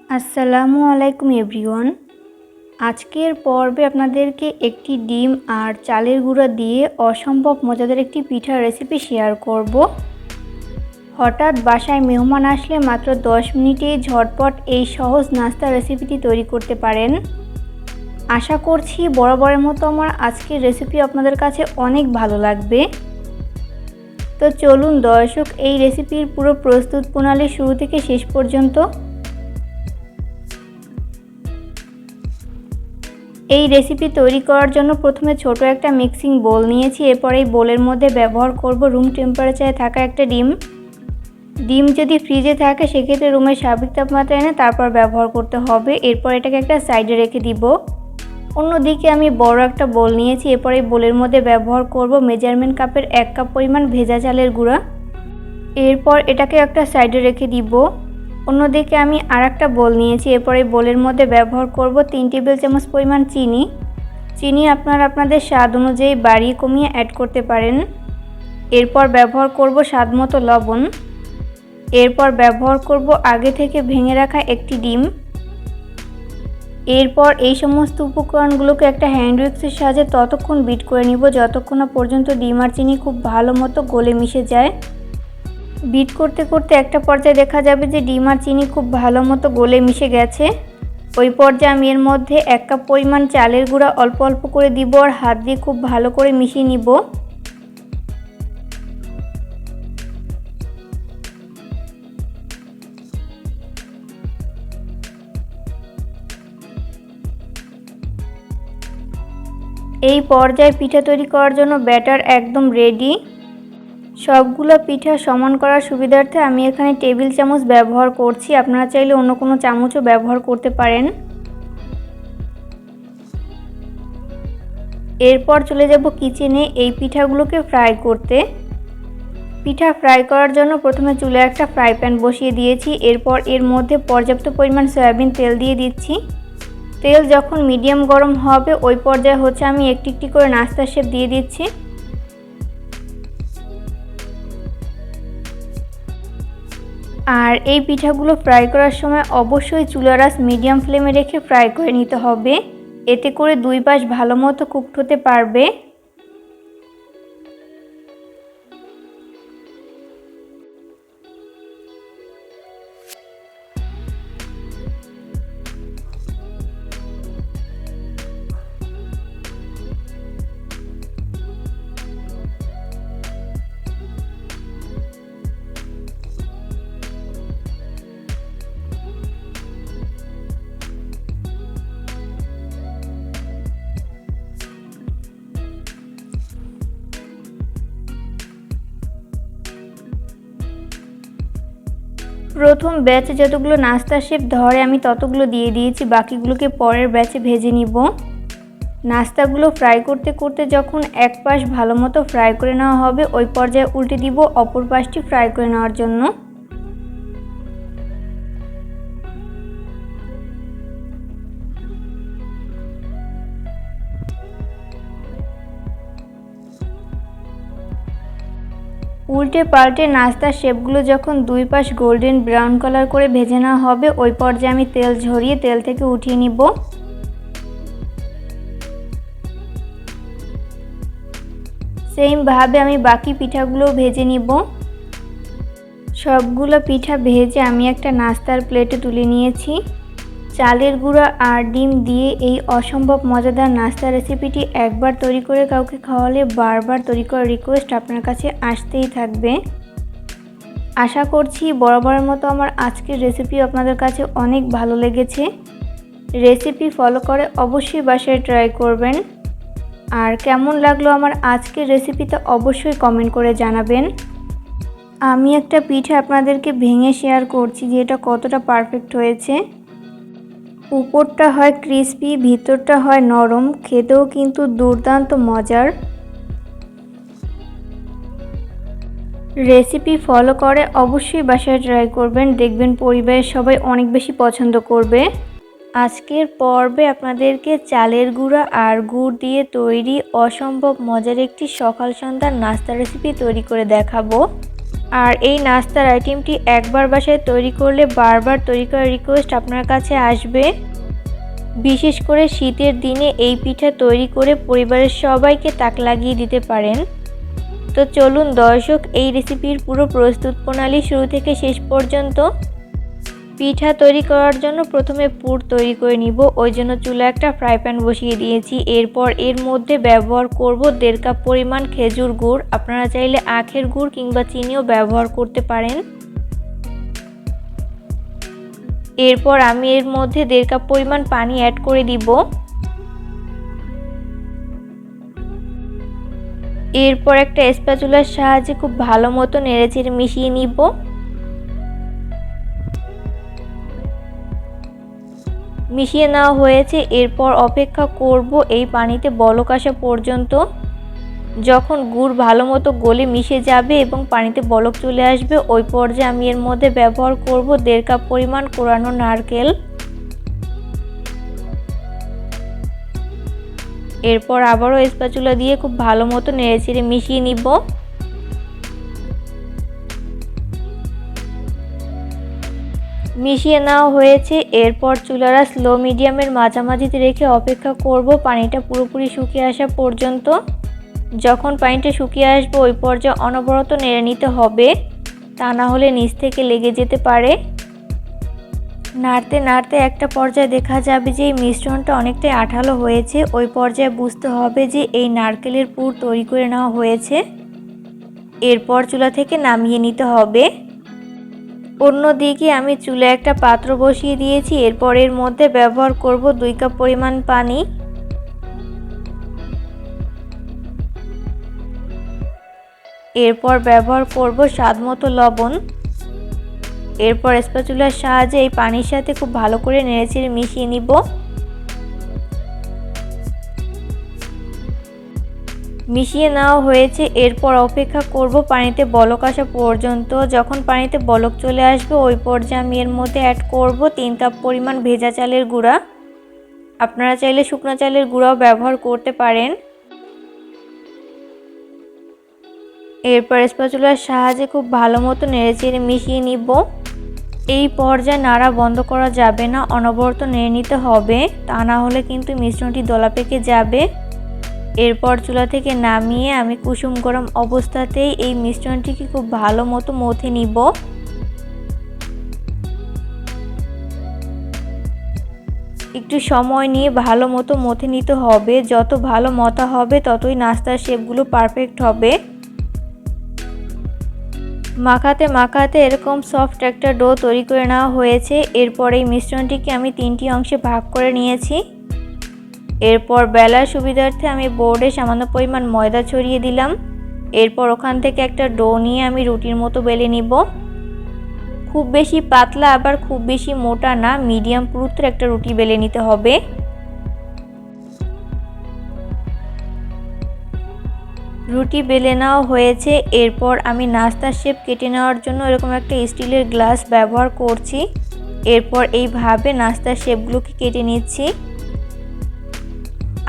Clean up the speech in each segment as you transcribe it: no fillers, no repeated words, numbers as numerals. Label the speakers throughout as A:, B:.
A: আসসালামু আলাইকুম এভরিওয়ান। আজকের পর্বে আপনাদেরকে একটি ডিম আর চালের গুঁড়া দিয়ে অসম্ভব মজাদার একটি পিঠার রেসিপি শেয়ার করব। হঠাৎ বাসায় মেহমান আসলে মাত্র 10 মিনিটেই ঝটপট এই সহজ নাস্তার রেসিপিটি তৈরি করতে পারেন। আশা করছি বরাবরের মতো আমার আজকের রেসিপি আপনাদের কাছে অনেক ভালো লাগবে। তো চলুন দর্শক, এই রেসিপির পুরো প্রস্তুত প্রণালী শুরু থেকে শেষ পর্যন্ত। এই রেসিপি তৈরি করার জন্য প্রথমে ছোট একটা মিক্সিং বোল নিয়েছি। এরপর এই বোলের মধ্যে ব্যবহার করব রুম টেম্পারেচারে থাকা একটা ডিম যদি ফ্রিজে থাকে সেক্ষেত্রে রুমের স্বাভাবিক তাপমাত্রা এনে তারপর ব্যবহার করতে হবে। এরপর এটাকে একটা সাইডে রেখে দিব। অন্যদিকে আমি বড় একটা বোল নিয়েছি। এরপর এই বোলের মধ্যে ব্যবহার করব মেজারমেন্ট কাপের 1 কাপ পরিমাণ ভেজা চালের গুঁড়া। এরপর এটাকে একটা সাইডে রেখে দিব। অন্যদিকে আমি আরেকটা বোল নিয়েছি। এরপর এই বোলের মধ্যে ব্যবহার করব 3 টেবিল চামচ পরিমাণ চিনি আপনারা আপনাদের স্বাদ অনুযায়ী বাড়িয়ে কমিয়ে অ্যাড করতে পারেন। এরপর ব্যবহার করব স্বাদমতো লবণ। এরপর ব্যবহার করব আগে থেকে ভেঙে রাখা একটি ডিম। এরপর এই সমস্ত উপকরণগুলোকে একটা হ্যান্ড উইক্সের সাহায্যে ততক্ষণ বিট করে নিব যতক্ষণ না পর্যন্ত ডিম আর চিনি খুব ভালো মতো গলে মিশে যায়। বিট করতে করতে একটা পর্যায়ে দেখা যাবে যে ডিম আর চিনি খুব ভালো মতো গলে মিশে গেছে। ওই পর্যায়ে আমি এর মধ্যে 1 কাপ পরিমাণ চালের গুঁড়া অল্প অল্প করে দিব আর হাত দিয়ে খুব ভালো করে মিশিয়ে নিব। এই পর্যায়ে পিঠা তৈরি করার জন্য ব্যাটার একদম রেডি। সবগুলো পিঠা সমান করার সুবিধার্থে আমি এখানে টেবিল চামচ ব্যবহার করছি। আপনারা চাইলে অন্য কোনো চামচও ব্যবহার করতে পারেন। এরপর চলে যাব কিচেনে এই পিঠাগুলোকে ফ্রাই করতে। পিঠা ফ্রাই করার জন্য প্রথমে চুলে একটা ফ্রাই প্যান বসিয়ে দিয়েছি। এরপর এর মধ্যে পর্যাপ্ত পরিমাণ সয়াবিন তেল দিয়ে দিচ্ছি। তেল যখন মিডিয়াম গরম হবে ওই পর্যায়ে আমি একটি একটি করে নাস্তার শেপ দিয়ে দিচ্ছি। আর এই পিঠাগুলো ফ্রাই করার সময় অবশ্যই চুলার আঁচ মিডিয়াম ফ্লেমে রেখে ফ্রাই করে নিতে হবে। এতে করে দুই পাশ ভালো মতো কুকড হতে পারবে। প্রথম ব্যাচে যতগুলো নাস্তার শেপ ধরে আমি ততগুলো দিয়ে দিয়েছি, বাকিগুলোকে পরের ব্যাচে ভেজে নিব। নাস্তাগুলো ফ্রাই করতে করতে যখন এক পাশ ভালো মতো ফ্রাই করে নেওয়া হবে ওই পর্যায়ে উল্টে দিব অপর পাশটি ফ্রাই করে নেওয়ার জন্য। উল্টে পাল্টে নাস্তার শেপগুলো যখন দুই পাশ গোল্ডেন ব্রাউন কালার করে ভেজে নেওয়া হবে ওই পর্যায়ে আমি তেল ঝরিয়ে তেল থেকে উঠিয়ে নিব। সেমভাবে আমি বাকি পিঠাগুলো ভেজে নিব। সবগুলো পিঠা ভেজে আমি একটা নাস্তার প্লেটে তুলে নিয়েছি। চালের গুঁড়া আর ডিম দিয়ে এই অসম্ভব মজাদার নাস্তা রেসিপিটি একবার তৈরি করে কাউকে খাওয়ালে বারবার তৈরি করার রিকোয়েস্ট আপনার কাছে আসতেই থাকবে। আশা করছি বরাবরের মতো আমার আজকের রেসিপি আপনাদের কাছে অনেক ভালো লেগেছে। রেসিপি ফলো করে অবশ্যই বাসায় ট্রাই করবেন। আর কেমন লাগলো আমার আজকের রেসিপিতে অবশ্যই কমেন্ট করে জানাবেন। আমি একটা পিঠা আপনাদেরকে ভেঙে শেয়ার করছি যে এটা কতটা পারফেক্ট হয়েছে। উপরটা হয় ক্রিস্পি, ভিতরটা হয় নরম, খেতেও কিন্তু দুর্দান্ত মজার। রেসিপি ফলো করে অবশ্যই বাসায় ট্রাই করবেন, দেখবেন পরিবারের সবাই অনেক বেশি পছন্দ করবে। আজকের পর্বে আপনাদেরকে চালের গুঁড়া আর গুড় দিয়ে তৈরি অসম্ভব মজার একটি সকাল সন্ধ্যার নাস্তা রেসিপি তৈরি করে দেখাবো। আর এই নাস্তার আইটেমটি একবার বাসায় তৈরি করলে বারবার তৈরি করার রিকোয়েস্ট আপনার কাছে আসবে। বিশেষ করে শীতের দিনে এই পিঠা তৈরি করে পরিবারের সবাইকে তাক লাগিয়ে দিতে পারেন। তো চলুন দর্শক, এই রেসিপির পুরো প্রস্তুত প্রণালী শুরু থেকে শেষ পর্যন্ত। পিঠা তৈরি করার জন্য প্রথমে পুর তৈরি করে নিব। ওই জন্য চুলায় একটা ফ্রাই প্যান বসিয়ে দিয়েছি। এরপর এর মধ্যে ব্যবহার করব 1.5 কাপ পরিমাণ খেজুর গুড়। আপনারা চাইলে আখের গুড় কিংবা চিনিও ব্যবহার করতে পারেন। এরপর আমি এর মধ্যে 1.5 কাপ পরিমাণ পানি অ্যাড করে দিব। এরপর একটা স্প্যাচুলার সাহায্যে খুব ভালো মতো নেড়েচেড়ে মিশিয়ে নিব। মিশিয়ে নেওয়া হয়েছে। এরপর অপেক্ষা করব এই পানিতে বলক আসা পর্যন্ত। যখন গুড় ভালো মতো গলে মিশে যাবে এবং পানিতে বলক চলে আসবে, ওই পর্যায়ে আমি এর মধ্যে ব্যবহার করব 1.5 কাপ পরিমাণ কোরানো নারকেল। এরপর আবারও স্প্যাচুলা দিয়ে খুব ভালো মতো নেড়েচেড়ে মিশিয়ে নিব। মিশিয়ে নেওয়া হয়েছে। এরপর চুলারা স্লো মিডিয়ামের মাঝামাঝিতে রেখে অপেক্ষা করব পানিটা পুরোপুরি শুকিয়ে আসা পর্যন্ত। যখন পানিটা শুকিয়ে আসবে ওই পর্যায়ে অনবরত নেড়ে নিতে হবে, তা না হলে নিচ থেকে লেগে যেতে পারে। নাড়তে নাড়তে একটা পর্যায়ে দেখা যাবে যে এই মিশ্রণটা অনেকটাই আঠালো হয়েছে। ওই পর্যায়ে বুঝতে হবে যে এই নারকেলের পুর তৈরি করে নেওয়া হয়েছে। এরপর চুলা থেকে নামিয়ে নিতে হবে। অন্যদিকে আমি চুলায় একটা পাত্র বসিয়ে দিয়েছি। এরপর এর মধ্যে ব্যবহার করব 2 কাপ পরিমাণ পানি। এরপর ব্যবহার করব স্বাদমতো লবণ। এরপর স্প্যাচুলার সাহায্যে এই পানির সাথে খুব ভালো করে নেড়েচেড়ে মিশিয়ে নিব। মিশিয়ে নেওয়া হয়েছে। এরপর অপেক্ষা করব পানিতে বলক আসা পর্যন্ত। যখন পানিতে বলক চলে আসবে ওই পর্যায়ে আমি এর মধ্যে অ্যাড করব 3 কাপ পরিমাণ ভেজা চালের গুঁড়া। আপনারা চাইলে শুকনো চালের গুঁড়াও ব্যবহার করতে পারেন। এরপর স্প্যাচুলার সাহায্যে খুব ভালো মতো নেড়েচেড়ে মিশিয়ে নিব। এই পর্যায়ে নাড়া বন্ধ করা যাবে না, অনবরত নেড়ে নিতে হবে, তা না হলে কিন্তু মিশ্রণটি দলা পেকে যাবে। এরপর চুলা থেকে নামিয়ে আমি কুসুম গরম অবস্থাতেই এই মিশ্রণটিকে খুব ভালো মতো মথে নিব। একটু সময় নিয়ে ভালো মতো মথে নিতে হবে। যত ভালো মথা হবে ততই নাস্তার শেপগুলো পারফেক্ট হবে। মাখাতে মাখাতে এরকম সফট একটা ডো তৈরি করে নেওয়া হয়েছে। এরপর এই মিশ্রণটিকে আমি 3টি অংশে ভাগ করে নিয়েছি। এরপর বেলার সুবিধার্থে আমি বোর্ডে সামান্য পরিমাণ ময়দা ছড়িয়ে দিলাম। এরপর ওখান থেকে একটা ডো নিয়ে আমি রুটির মতো বেলে নিব। খুব বেশি পাতলা আবার খুব বেশি মোটা না, মিডিয়াম পুরুত্বের একটা রুটি বেলে নিতে হবে। রুটি বেলে নেওয়া হয়েছে। এরপর আমি নাস্তার শেপ কেটে নেওয়ার জন্য এরকম একটা স্টিলের গ্লাস ব্যবহার করছি। এরপর এইভাবে নাস্তার শেপগুলোকে কেটে নিচ্ছি।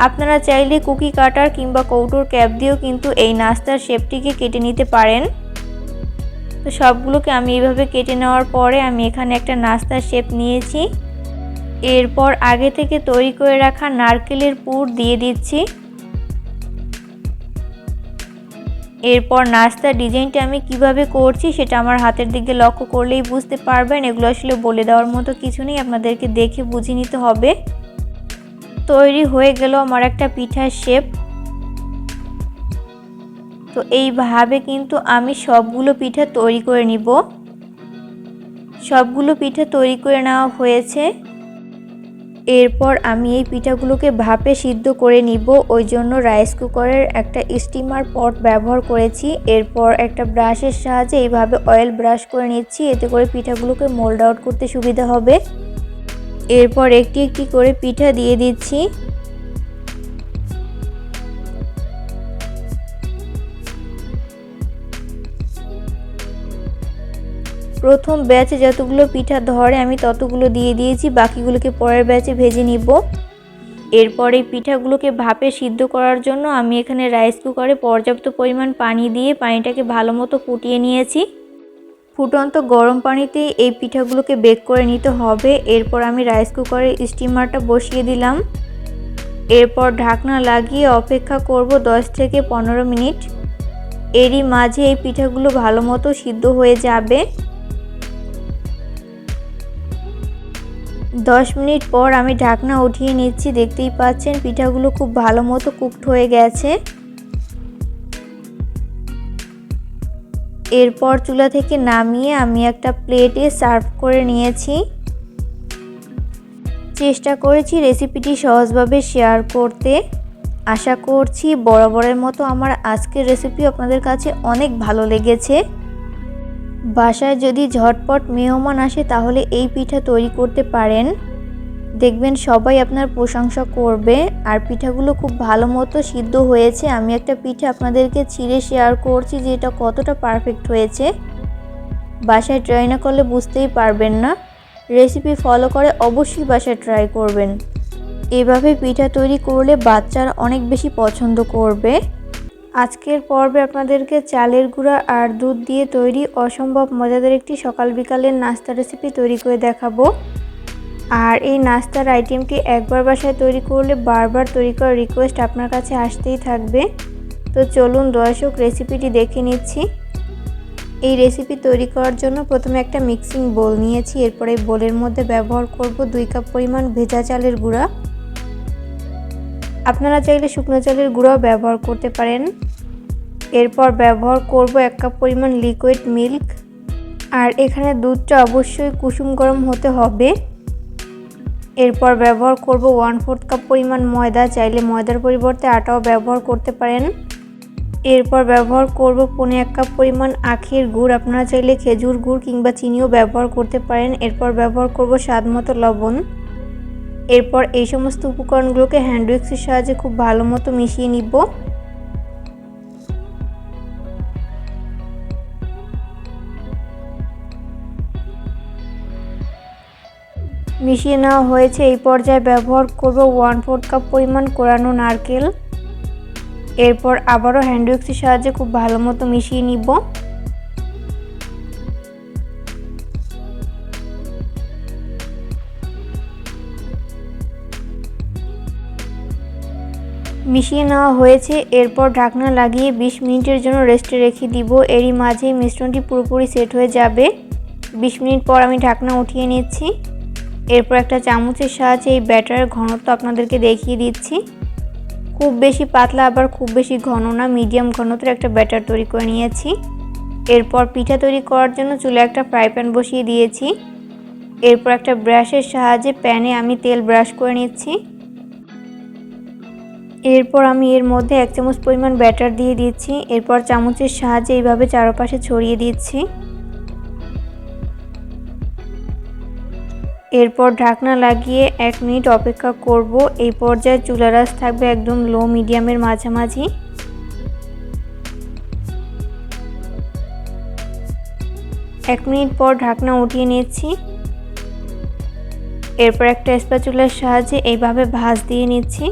A: আপনারা চাইলে কুকি কাটার কিংবা কৌটোর ক্যাপ দিয়েও কিন্তু এই নাস্তার শেপটিকে কেটে নিতে পারেন। তো সবগুলোকে আমি এইভাবে কেটে নেওয়ার পরে আমি এখানে একটা নাস্তার শেপ নিয়েছি। এরপর আগে থেকে তৈরি করে রাখা নারকেলের পুর দিয়ে দিচ্ছি। এরপর নাস্তার ডিজাইনটা আমি কিভাবে করছি সেটা আমার হাতের দিকে লক্ষ্য করলেই বুঝতে পারবেন। এগুলো আসলে বলে দেওয়ার মতো কিছু নেই, আপনাদেরকে দেখে বুঝে নিতে হবে। তৈরি হয়ে গেল আমার একটা পিঠার শেপ। তো এইভাবে কিন্তু আমি সবগুলো পিঠা তৈরি করে নিব। সবগুলো পিঠা তৈরি করে নেওয়া হয়েছে। এরপর আমি এই পিঠাগুলোকে ভাপে সিদ্ধ করে নিব। ওই জন্য রাইস কুকারের একটা স্টিমার পট ব্যবহার করেছি। এরপর একটা ব্রাশের সাহায্যে এইভাবে অয়েল ব্রাশ করে নিচ্ছি, এতে করে পিঠাগুলোকে মোল্ড আউট করতে সুবিধা হবে। এরপর একটি একটি করে পিঠা দিয়ে দিচ্ছি। প্রথম ব্যাচে যতগুলো পিঠা ধরে আমি ততগুলো দিয়ে দিয়েছি, বাকিগুলোকে পরের ব্যাচে ভেজে নিব। এরপর এই পিঠাগুলোকে ভাপে সিদ্ধ করার জন্য আমি এখানে রাইস কুকারে পর্যাপ্ত পরিমাণ পানি দিয়ে পানিটাকে ভালো মতো ফুটিয়ে নিয়েছি। ফুটন্ত গরম পানিতে এই পিঠাগুলোকে বেক করে নিতে হবে। এরপর আমি রাইস কুকারে স্টিমারটা বসিয়ে দিলাম। এরপর ঢাকনা লাগিয়ে অপেক্ষা করব 10 থেকে 15 মিনিট। এরই মাঝে এই পিঠাগুলো ভালো মতো সিদ্ধ হয়ে যাবে। 10 মিনিট পর আমি ঢাকনা উঠিয়ে নিচ্ছি। দেখতেই পাচ্ছেন পিঠাগুলো খুব ভালো মতো কুকড হয়ে গেছে। এরপর চুলা থেকে নামিয়ে আমি একটা প্লেটে সার্ভ করে নিয়েছি। চেষ্টা করেছি রেসিপিটি সহজভাবে শেয়ার করতে। আশা করছি বরাবরের মতো আমার আজকের রেসিপি আপনাদের কাছে অনেক ভালো লেগেছে। বাসায় যদি ঝটপট মেহমান আসে তাহলে এই পিঠা তৈরি করতে পারেন। দেখবেন সবাই আপনার প্রশংসা করবে। আর পিঠাগুলো খুব ভালো মতো সিদ্ধ হয়েছে। আমি একটা পিঠা আপনাদেরকে ছিঁড়ে শেয়ার করছি যে এটা কতটা পারফেক্ট হয়েছে। বাসায় ট্রাই না করলে বুঝতেই পারবেন না। রেসিপি ফলো করে অবশ্যই বাসায় ট্রাই করবেন। এভাবে পিঠা তৈরি করলে বাচ্চারা অনেক বেশি পছন্দ করবে। আজকের পর্বে আপনাদেরকে চালের গুঁড়া আর দুধ দিয়ে তৈরি অসম্ভব মজাদার একটি সকাল বিকালের নাস্তা রেসিপি তৈরি করে দেখাবো। আর এই নাস্তার আইটেমটি একবার বাসায় তৈরি করলে বারবার তৈরি করার রিকোয়েস্ট আপনার কাছে আসতেই থাকবে। তো চলুন দর্শক রেসিপিটি দেখে নিচ্ছি। এই রেসিপি তৈরি করার জন্য প্রথমে একটা মিক্সিং বোল নিয়েছি। এরপরে বোলের মধ্যে ব্যবহার করব 2 কাপ পরিমাণ ভেজা চালের গুঁড়া। আপনারা চাইলে শুকনো চালের গুঁড়াও ব্যবহার করতে পারেন। এরপর ব্যবহার করব 1 কাপ পরিমাণ লিকুইড মিল্ক। আর এখানে দুধটা অবশ্যই কুসুম গরম হতে হবে। এরপর ব্যবহার করব 1/4 কাপ পরিমাণ ময়দা। চাইলে ময়দার পরিবর্তে আটাও ব্যবহার করতে পারেন। এরপর ব্যবহার করব 1/4 কাপ পরিমাণ আখের গুড়। আপনারা চাইলে খেজুর গুড় কিংবা চিনিও ব্যবহার করতে পারেন। এরপর ব্যবহার করব স্বাদমতো লবণ। এরপর এই সমস্ত উপকরণগুলোকে হ্যান্ড উইক্সের সাহায্যে খুব ভালো মতো মিশিয়ে নিব। মিশিয়ে নেওয়া হয়েছে। এই পর্যায়ে ব্যবহার করব 1/4 কাপ পরিমাণ কোরানো নারকেল। এরপর আবারও হ্যান্ড উইক্সের সাহায্যে খুব ভালো মতো মিশিয়ে নিব। মিশিয়ে নেওয়া হয়েছে। এরপর ঢাকনা লাগিয়ে 20 মিনিটের জন্য রেস্টে রেখে দিব। এরই মাঝে মিশ্রণটি পুরোপুরি সেট হয়ে যাবে। 20 মিনিট পর আমি ঢাকনা উঠিয়ে নিচ্ছি। এরপর একটা চামচের সাহায্যে এই ব্যাটারের ঘনত্ব আপনাদেরকে দেখিয়ে দিচ্ছি। খুব বেশি পাতলা আবার খুব বেশি ঘন না, মিডিয়াম ঘনত্বের একটা ব্যাটার তৈরি করে নিয়েছি। এরপর পিঠা তৈরি করার জন্য চুলে একটা ফ্রাই প্যান বসিয়ে দিয়েছি। এরপর একটা ব্রাশের সাহায্যে প্যানে আমি তেল ব্রাশ করে নিচ্ছি। এরপর আমি এর মধ্যে 1 চামচ পরিমাণ ব্যাটার দিয়ে দিচ্ছি। এরপর চামচের সাহায্যে এইভাবে চারপাশে ছড়িয়ে দিচ্ছি। এরপর ঢাকনা লাগিয়ে 1 মিনিট অপেক্ষা করব। এই পর্যায়ে চুলার আঁচ থাকবে একদম লো মিডিয়ামের মাঝামাঝি। এক মিনিট পর ঢাকনা উঠিয়ে নিচ্ছি। এরপর একটা স্প্যাচুলার সাহায্যে এইভাবে ভাঁজ দিয়ে নিচ্ছি।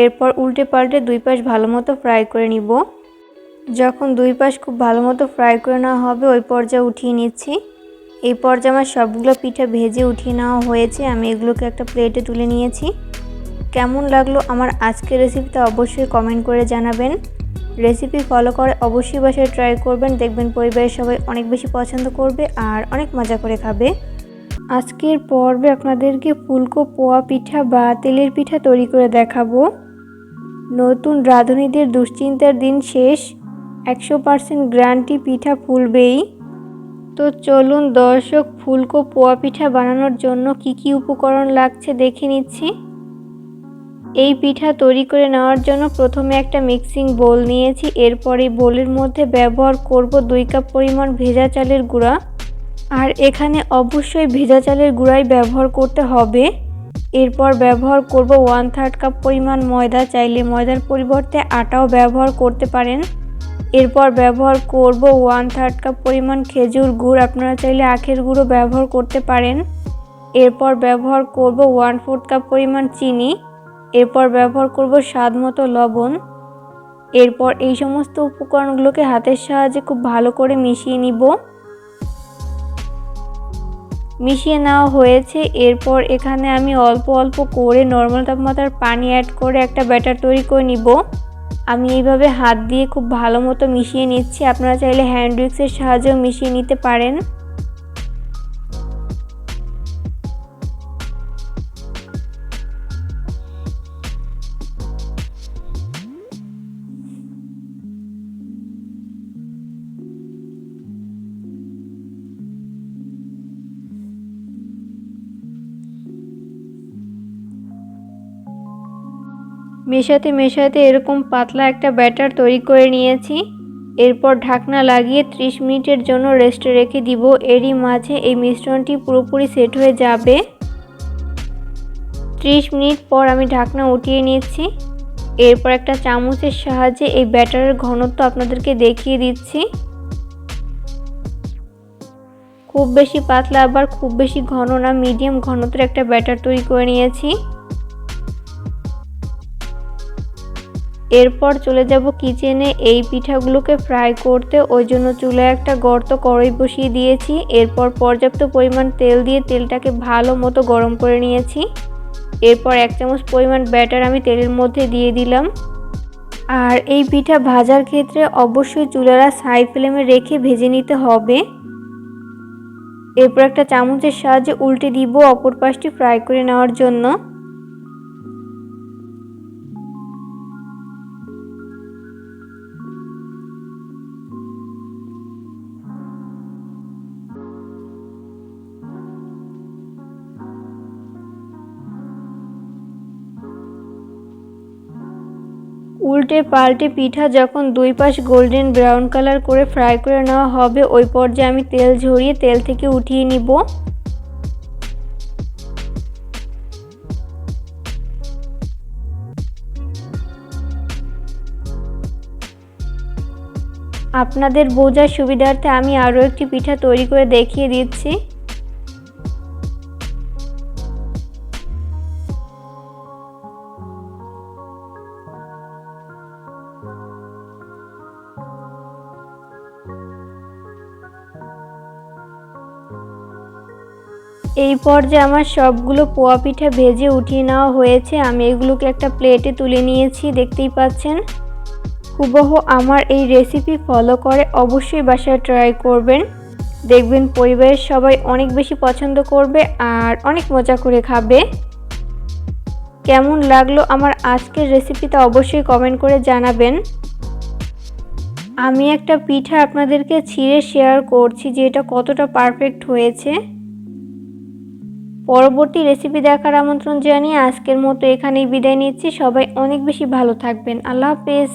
A: এরপর উল্টে পাল্টে 2 পাশ ভালো মতো ফ্রাই করে নিব। যখন 2 পাশ খুব ভালো মতো ফ্রাই করে নেওয়া হবে ওই পর্যায়ে উঠিয়ে নিচ্ছি। এই পর্যায়ে আমার সবগুলো পিঠা ভেজে উঠিয়ে নেওয়া হয়েছে। আমি এগুলোকে একটা প্লেটে তুলে নিয়েছি। কেমন লাগলো আমার আজকের রেসিপিটা অবশ্যই কমেন্ট করে জানাবেন। রেসিপি ফলো করে অবশ্যই বাসায় ট্রাই করবেন। দেখবেন পরিবারের সবাই অনেক বেশি পছন্দ করবে আর অনেক মজা করে খাবে। আজকের পর্বে আপনাদেরকে ফুলকো পোয়া পিঠা বা তেলের পিঠা তৈরি করে দেখাবো। নতুন রাঁধুনিদের দুশ্চিন্তার দিন শেষ। 100% গ্যারান্টি পিঠা ফুলবেই। তো চলুন দর্শক ফুলকো পোয়া পিঠা বানানোর জন্য কি কি উপকরণ লাগছে দেখে নিচ্ছি। এই পিঠা তৈরি করে নেওয়ার জন্য প্রথমে একটা মিক্সিং বোল নিয়েছি। এরপর এই বোলের মধ্যে ব্যবহার করব 2 কাপ পরিমাণ ভেজা চালের গুঁড়া। আর এখানে অবশ্যই ভেজা চালের গুঁড়াই ব্যবহার করতে হবে। এরপর ব্যবহার করব 1/3 কাপ পরিমাণ ময়দা। চাইলে ময়দার পরিবর্তে আটাও ব্যবহার করতে পারেন। এরপর ব্যবহার করব 1/3 কাপ পরিমাণ খেজুর গুড়। আপনারা চাইলে আখের গুঁড়ো ব্যবহার করতে পারেন। এরপর ব্যবহার করব 1/4 কাপ পরিমাণ চিনি। এরপর ব্যবহার করব স্বাদ মতো লবণ। এরপর এই সমস্ত উপকরণগুলোকে হাতের সাহায্যে খুব ভালো করে মিশিয়ে নিব। মিশিয়ে নেওয়া হয়েছে। এরপর এখানে আমি অল্প অল্প করে নর্মাল তাপমাত্রার পানি অ্যাড করে একটা ব্যাটার তৈরি করে নিব। আমি এইভাবে হাত দিয়ে খুব ভালো মতো মিশিয়ে নিচ্ছি। আপনারা চাইলে হ্যান্ড উইক্সের সাহায্যেও মিশিয়ে নিতে পারেন। মেশাতে মেশাতে এরকম পাতলা একটা ব্যাটার তৈরি করে নিয়েছি। এরপর ঢাকনা লাগিয়ে 30 মিনিটের জন্য রেস্টে রেখে দিব। এরই মাঝে এই মিশ্রণটি পুরোপুরি সেট হয়ে যাবে। 30 মিনিট পর আমি ঢাকনা উঠিয়ে নিচ্ছি। এরপর একটা চামচের সাহায্যে এই ব্যাটারের ঘনত্ব আপনাদেরকে দেখিয়ে দিচ্ছি। খুব বেশি পাতলা আবার খুব বেশি ঘন না, মিডিয়াম ঘনত্বের একটা ব্যাটার তৈরি করে নিয়েছি। এরপর চলে যাব কিচেনে এই পিঠাগুলোকে ফ্রাই করতে। ওই জন্য চুলায় একটা গর্ত কড়াই বসিয়ে দিয়েছি। এরপর পর্যাপ্ত পরিমাণ তেল দিয়ে তেলটাকে ভালো মতো গরম করে নিয়েছি। এরপর 1 চামচ পরিমাণ ব্যাটার আমি তেলের মধ্যে দিয়ে দিলাম। আর এই পিঠা ভাজার ক্ষেত্রে অবশ্যই চুলার হাই ফ্লেমে রেখে ভেজে নিতে হবে। এরপর একটা চামচের সাহায্যে উল্টে দিব অপর পাশটি ফ্রাই করে নেওয়ার জন্য। উল্টে পাল্টে পিঠা যখন দুই পাশ গোল্ডেন ব্রাউন কালার করে ফ্রাই করে নেওয়া হবে, ওই পর্যায়ে আমি তেল ঝরিয়ে তেল থেকে উঠিয়ে নিব। আপনাদের বোঝার সুবিধার্থে আমি আরও একটি পিঠা তৈরি করে দেখিয়ে দিচ্ছি। এই পর্যায়ে আমার সবগুলো পোয়া পিঠা ভেজে উঠিয়ে নেওয়া হয়েছে। আমি এগুলোকে একটা প্লেটে তুলে নিয়েছি, দেখতেই পাচ্ছেন। হুবহু আমার এই রেসিপি ফলো করে অবশ্যই বাসায় ট্রাই করবেন। দেখবেন পরিবারের সবাই অনেক বেশি পছন্দ করবে আর অনেক মজা করে খাবে। কেমন লাগলো আমার আজকের রেসিপিটা অবশ্যই কমেন্ট করে জানাবেন। আমি একটা পিঠা আপনাদেরকে ছিঁড়ে শেয়ার করছি যে এটা কতটা পারফেক্ট হয়েছে। পরবর্তী রেসিপি দেখার আমন্ত্রণ জানিয়ে আজকের মতো এখানেই বিদায় নিচ্ছি। সবাই অনেক বেশি ভালো থাকবেন। আল্লাহ হাফেজ।